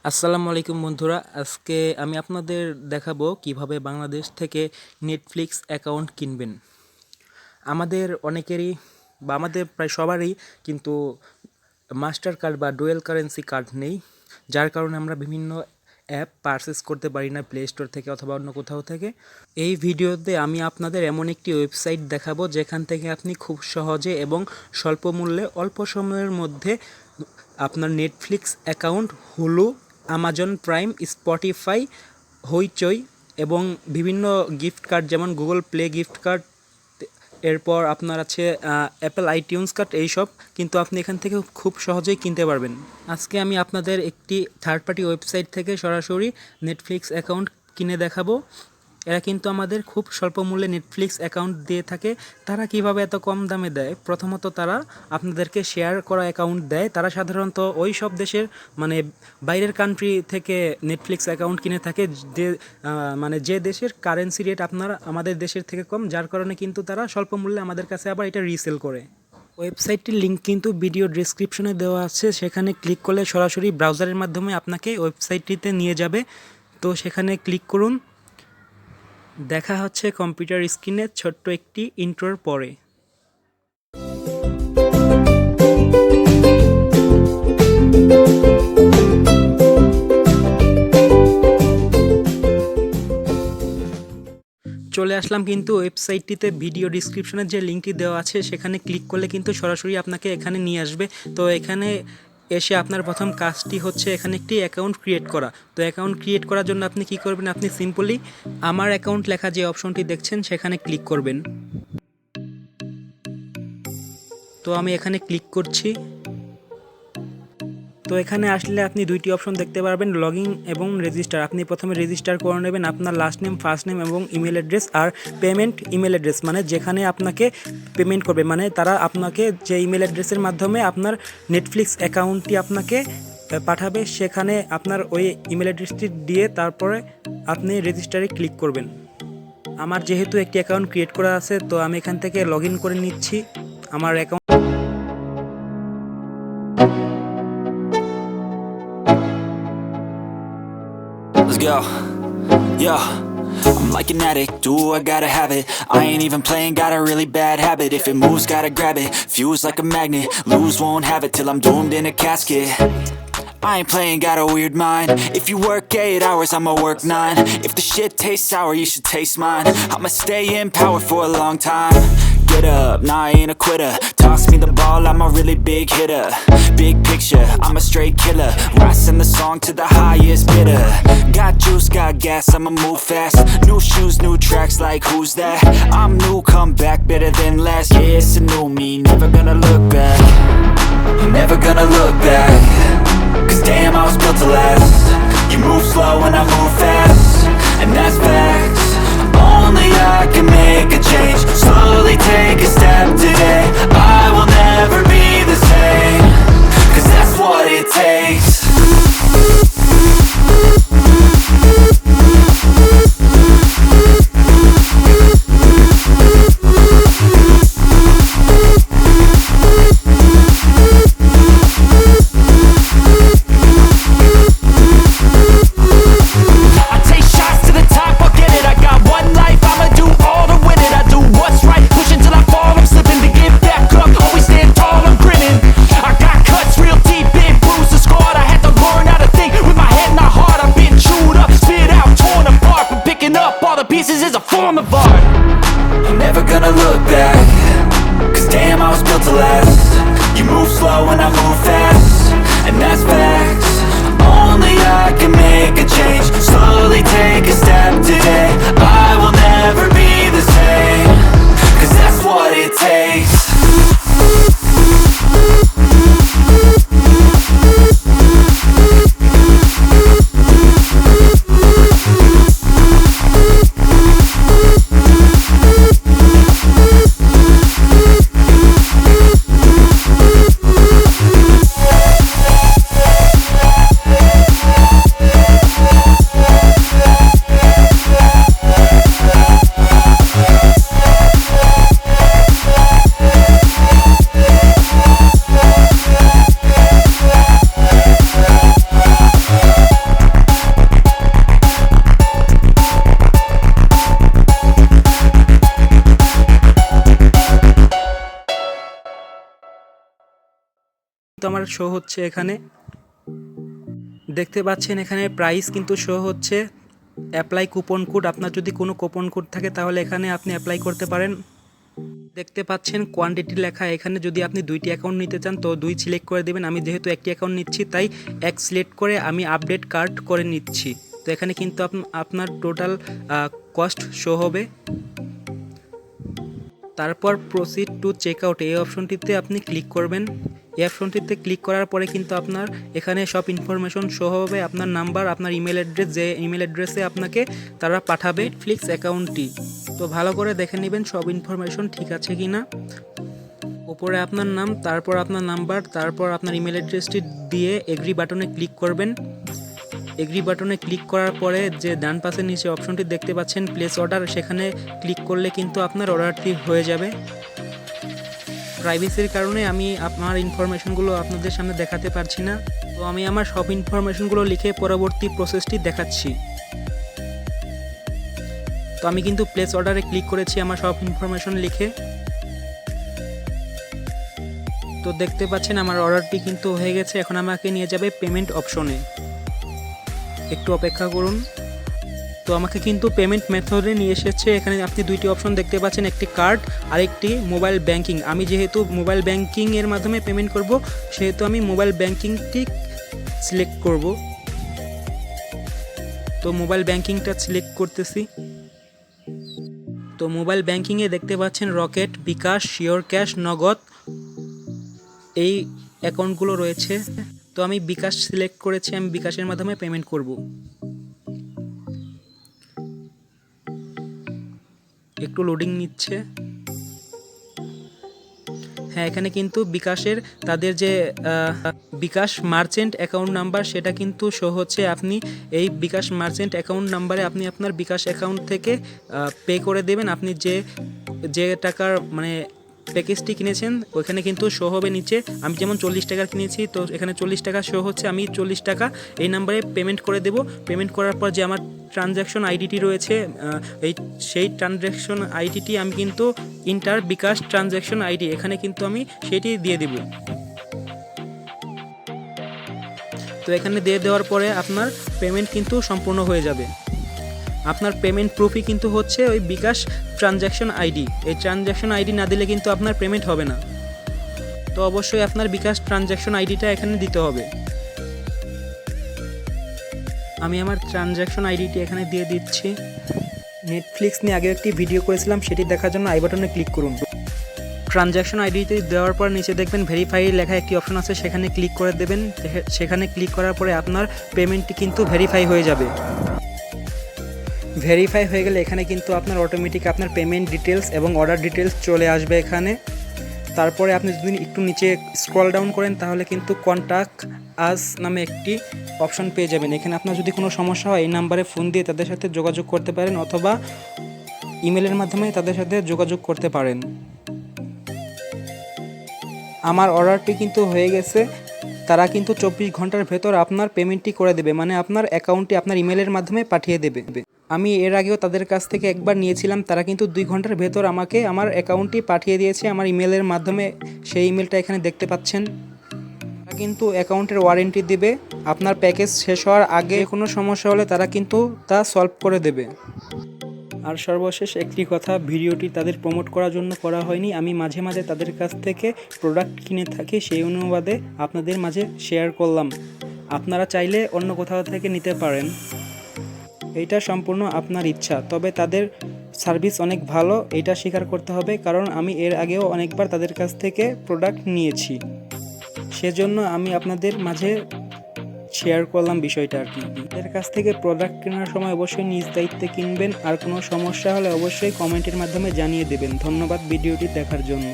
আসসালামু আলাইকুম বন্ধুরা, আজকে আমি আপনাদের দেখাবো কিভাবে বাংলাদেশ থেকে নেটফ্লিক্স অ্যাকাউন্ট কিনবেন। আমাদের অনেকেরই বা আমাদের প্রায় সবারই কিন্তু মাস্টার কার্ড বা ডুয়েল কারেন্সি কার্ড নেই, যার কারণে আমরা বিভিন্ন অ্যাপ পারচেস করতে পারি না প্লে স্টোর থেকে অথবা অন্য কোথাও থেকে। এই ভিডিওতে আমি আপনাদের এমন একটি ওয়েবসাইট দেখাবো যেখান থেকে আপনি খুব সহজে এবং স্বল্প মূল্যে অল্প সময়ের মধ্যে আপনার Netflix account, Hulu, Amazon prime, Spotify, হইচই এবং বিভিন্ন গিফট কার্ড যেমন গুগল প্লে গিফট কার্ড, এরপর আপনার আছে অ্যাপেল আইটিউন্স কার্ড, এইসব কিন্তু আপনি এখান থেকে খুব সহজেই কিনতে পারবেন। আজকে আমি আপনাদের একটি থার্ড পার্টি ওয়েবসাইট থেকে সরাসরি নেটফ্লিক্স অ্যাকাউন্ট কিনে দেখাবো। এরা কিন্তু আমাদের খুব স্বল্প মূল্যে নেটফ্লিক্স অ্যাকাউন্ট দিয়ে থাকে। তারা কিভাবে এত কম দামে দেয়? প্রথমত তারা আপনাদেরকে শেয়ার করা অ্যাকাউন্ট দেয়। তারা সাধারণত ওই সব দেশের মানে বাইরের কান্ট্রি থেকে নেটফ্লিক্স অ্যাকাউন্ট কিনে থাকে যে যে দেশের কারেন্সি রেট আপনার আমাদের দেশের থেকে কম, যার কারণে কিন্তু তারা স্বল্প মূল্যে আমাদের কাছে আবার এটা রিসেল করে। ওয়েবসাইটটির লিঙ্ক কিন্তু ভিডিও ডেসক্রিপশনে দেওয়া আছে, সেখানে ক্লিক করলে সরাসরি ব্রাউজারের মাধ্যমে আপনাকে ওয়েবসাইটটিতে নিয়ে যাবে। তো সেখানে ক্লিক করুন। দেখা হচ্ছে কম্পিউটার স্ক্রিনে ছোট্ট একটি ইন্ট্রোর পরে। চলে আসলাম কিন্তু ওয়েবসাইটটিতে। ভিডিও ডিসক্রিপশনে যে লিঙ্কটি দেওয়া আছে সেখানে ক্লিক করলে কিন্তু সরাসরি আপনাকে এখানে নিয়ে আসবে। তো এখানে এসে আপনার প্রথম কাজটি হচ্ছে এখানে একটি অ্যাকাউন্ট ক্রিয়েট করা। তো অ্যাকাউন্ট ক্রিয়েট করার জন্য আপনি কি করবেন? আপনি সিম্পলি আমার অ্যাকাউন্ট লেখা যে অপশনটি দেখছেন সেখানে ক্লিক করবেন। তো আমি এখানে ক্লিক করছি। তো এখানে আসলে আপনি দুইটি অপশন দেখতে পারবেন, লগইন এবং রেজিস্টার। আপনি প্রথমে রেজিস্টার করে নেবেন আপনার লাস্ট নেম, ফার্স্ট নেম এবং ইমেল অ্যাড্রেস, আর পেমেন্ট ইমেল অ্যাড্রেস মানে যেখানে আপনাকে পেমেন্ট করবে, মানে তারা আপনাকে যে ইমেল অ্যাড্রেসের মাধ্যমে আপনার নেটফ্লিক্স অ্যাকাউন্টটি আপনাকে পাঠাবে, সেখানে আপনার ওই ইমেল অ্যাড্রেসটি দিয়ে তারপরে আপনি রেজিস্টারে ক্লিক করবেন। আমার যেহেতু একটি অ্যাকাউন্ট ক্রিয়েট করা আছে, তো আমি এখান থেকে লগইন করে নিচ্ছি আমার account. Let's go. Yeah. I'm like an addict, do I gotta have it. I ain't even playing, got a really bad habit. If it moves, gotta grab it, fuse like a magnet. Lose, won't have it till I'm doomed in a casket. I ain't playing, got a weird mind. If you work 8 hours, I'ma work 9. If the shit tastes sour, you should taste mine. I'ma stay in power for a long time. Get up, nah, I ain't a quitter. Toss me the ball, I'm a really big hitter. Big picture, I'm a straight killer. Rising the song to the highest bidder. Got juice, got gas, I'ma move fast. New shoes, new tracks, like who's that? I'm new, come back, better than last. Yeah, it's a new me, never gonna look back. Never gonna look back. Cause damn, I was built to last. You move slow and I move fast, and that's facts. Only I can make a change. Slowly take a step today. I will never be the same. Cause that's what it takes. তো আমার show হচ্ছে এখানে, দেখতে পাচ্ছেন এখানে price কিন্তু show হচ্ছে। Apply coupon code, আপনার যদি কোনো কুপন কোড থাকে তাহলে এখানে আপনি অ্যাপ্লাই করতে পারেন। দেখতে পাচ্ছেন কোয়ান্টিটি লেখা, এখানে যদি আপনি 2টি অ্যাকাউন্ট নিতে চান তো 2 সিলেক্ট করে দেবেন। আমি যেহেতু একটি অ্যাকাউন্ট নিচ্ছি তাই 1 সিলেক্ট করে আমি আপডেট কার্ড করে নিচ্ছি। তো এখানে কিন্তু আপনার টোটাল কস্ট শো হবে। তারপর প্রসিড টু চেক আউট এই অপশনটিতে আপনি ক্লিক করবেন। এই অপশনটিতে ক্লিক করার পরে কিন্তু আপনার এখানে সব ইনফরমেশন শো হবে, আপনার নাম্বার, আপনার ইমেল অ্যাড্রেস, যে ইমেল অ্যাড্রেসে আপনাকে তারা পাঠাবে নেটফ্লিক্স অ্যাকাউন্টটি। তো ভালো করে দেখে নেবেন সব ইনফরমেশন ঠিক আছে কি না। ওপরে আপনার নাম, তারপর আপনার নাম্বার, তারপর আপনার ইমেল অ্যাড্রেসটি দিয়ে এগ্রি বাটনে ক্লিক করবেন। এগ্রি বাটনে ক্লিক করার পরে যে ডান পাশের নিচে অপশনটি দেখতে পাচ্ছেন প্লেস অর্ডার, সেখানে ক্লিক করলে কিন্তু আপনার অর্ডারটি হয়ে যাবে। প্রাইভেসির কারণে আমি আপনার ইনফরমেশনগুলো আপনাদের সামনে দেখাতে পারছি না, তো আমি আমার সব ইনফরমেশনগুলো লিখে পরবর্তী প্রসেসটি দেখাচ্ছি। তো আমি কিন্তু প্লেস অর্ডারে ক্লিক করেছি আমার সব ইনফরমেশন লিখে। তো দেখতে পাচ্ছেন আমার অর্ডারটি কিন্তু হয়ে গেছে। এখন আমাকে নিয়ে যাবে পেমেন্ট অপশনে, একটু অপেক্ষা করুন। তো আমাকে কিন্তু পেমেন্ট মেথডে নিয়ে এসেছে। এখানে আপনি 2টি অপশন দেখতে পাচ্ছেন, একটি কার্ড আর একটি মোবাইল ব্যাংকিং। আমি যেহেতু মোবাইল ব্যাংকিংয়ের মাধ্যমে পেমেন্ট করব সেহেতু আমি মোবাইল ব্যাংকিংটি সিলেক্ট করব। তো মোবাইল ব্যাংকিংটা সিলেক্ট করতেছি। তো মোবাইল ব্যাংকিংয়ে দেখতে পাচ্ছেন রকেট, বিকাশ, শিওর ক্যাশ, নগদ এই অ্যাকাউন্টগুলো রয়েছে। তো আমি বিকাশ সিলেক্ট করেছি, আমি বিকাশের মাধ্যমে পেমেন্ট করব। একটু লোডিং নিচ্ছে। হ্যাঁ, এখানে কিন্তু বিকাশের তাদের যে বিকাশ মার্চেন্ট অ্যাকাউন্ট নাম্বার সেটা কিন্তু শো হচ্ছে। আপনি এই বিকাশ মার্চেন্ট অ্যাকাউন্ট নাম্বারে আপনি আপনার বিকাশ অ্যাকাউন্ট থেকে পে করে দেবেন। আপনি যে টাকার মানে প্যাকেজটি কিনেছেন ওইখানে কিন্তু শো হবে নিচে। আমি যেমন 40 টাকার কিনেছি, তো এখানে 40 টাকা শো হচ্ছে। আমি 40 টাকা এই নাম্বারে পেমেন্ট করে দেব। পেমেন্ট করার পর যে আমার ট্রানজ্যাকশন আইডিটি রয়েছে, সেই ট্রানজ্যাকশন আইডিটি আমি কিন্তু ইন্টার বিকাশ ট্রানজ্যাকশন আইডি, এখানে কিন্তু আমি সেটি দিয়ে দেব। তো এখানে দিয়ে দেওয়ার পরে আপনার পেমেন্ট কিন্তু সম্পূর্ণ হয়ে যাবে। আপনার পেমেন্ট প্রুফই কিন্তু হচ্ছে ওই বিকাশ ট্রানজ্যাকশন আইডি। এই ট্রানজ্যাকশন আইডি না দিলে কিন্তু আপনার পেমেন্ট হবে না। তো অবশ্যই আপনার বিকাশ ট্রানজ্যাকশন আইডিটা এখানে দিতে হবে। আমি আমার ট্রানজ্যাকশন আইডিটি এখানে দিয়ে দিচ্ছি। নেটফ্লিক্স নিয়ে আগে একটি ভিডিও করেছিলাম, সেটি দেখার জন্য আই বাটনে ক্লিক করুন। ট্রানজ্যাকশন আইডিতে দেওয়ার পর নিচে দেখবেন ভেরিফাই লেখা একটি অপশন আছে, সেখানে ক্লিক করে দেবেন। সেখানে ক্লিক করার পরে আপনার পেমেন্টটি কিন্তু ভেরিফাই হয়ে যাবে। ভেরিফাই হয়ে গেলে এখানে কিন্তু আপনার অটোমেটিক আপনার পেমেন্ট ডিটেলস এবং অর্ডার ডিটেলস চলে আসবে এখানে। তারপরে আপনি যদি একটু নিচে স্ক্রল ডাউন করেন তাহলে কিন্তু কন্ট্যাক্ট আস নামে একটি অপশন পেয়ে যাবেন। এখানে আপনার যদি কোনো সমস্যা হয় এই নাম্বারে ফোন দিয়ে তাদের সাথে যোগাযোগ করতে পারেন, অথবা ইমেলের মাধ্যমে তাদের সাথে যোগাযোগ করতে পারেন। আমার অর্ডারটি কিন্তু হয়ে গেছে। তারা কিন্তু 24 ঘন্টার ভেতর আপনার পেমেন্টটি করে দেবে, মানে আপনার অ্যাকাউন্টটি আপনার ইমেলের মাধ্যমে পাঠিয়ে দেবে। আমি এর আগেও তাদের কাছ থেকে একবার নিয়েছিলাম, তারা কিন্তু 2 ঘন্টার ভেতর আমাকে আমার অ্যাকাউন্টটি পাঠিয়ে দিয়েছে আমার ইমেলের মাধ্যমে। সেই ইমেলটা এখানে দেখতে পাচ্ছেন। তারা কিন্তু অ্যাকাউন্টের ওয়ারেন্টি দেবে। আপনার প্যাকেজ শেষ হওয়ার আগে কোনো সমস্যা হলে তারা কিন্তু তা সলভ করে দেবে। আর সর্বশেষ একটি কথা, ভিডিওটি তাদের প্রমোট করার জন্য করা হয়নি। আমি মাঝে মাঝে তাদের কাছ থেকে প্রোডাক্ট কিনে থাকি, সেই অনুবাদে আপনাদের মাঝে শেয়ার করলাম। আপনারা চাইলে অন্য কোথাও থেকে নিতে পারেন, এইটা সম্পূর্ণ আপনার ইচ্ছা। তবে তাদের সার্ভিস অনেক ভালো, এটা স্বীকার করতে হবে, কারণ আমি এর আগেও অনেকবার তাদের কাছ থেকে প্রোডাক্ট নিয়েছি। সেজন্য আমি আপনাদের মাঝে শেয়ার করলাম বিষয়টা আর কি। এর কাছ থেকে প্রোডাক্ট কেনার সময় অবশ্যই নিজ দায়িত্বে কিনবেন। আর কোনো সমস্যা হলে অবশ্যই কমেন্টের মাধ্যমে জানিয়ে দেবেন। ধন্যবাদ ভিডিওটি দেখার জন্য।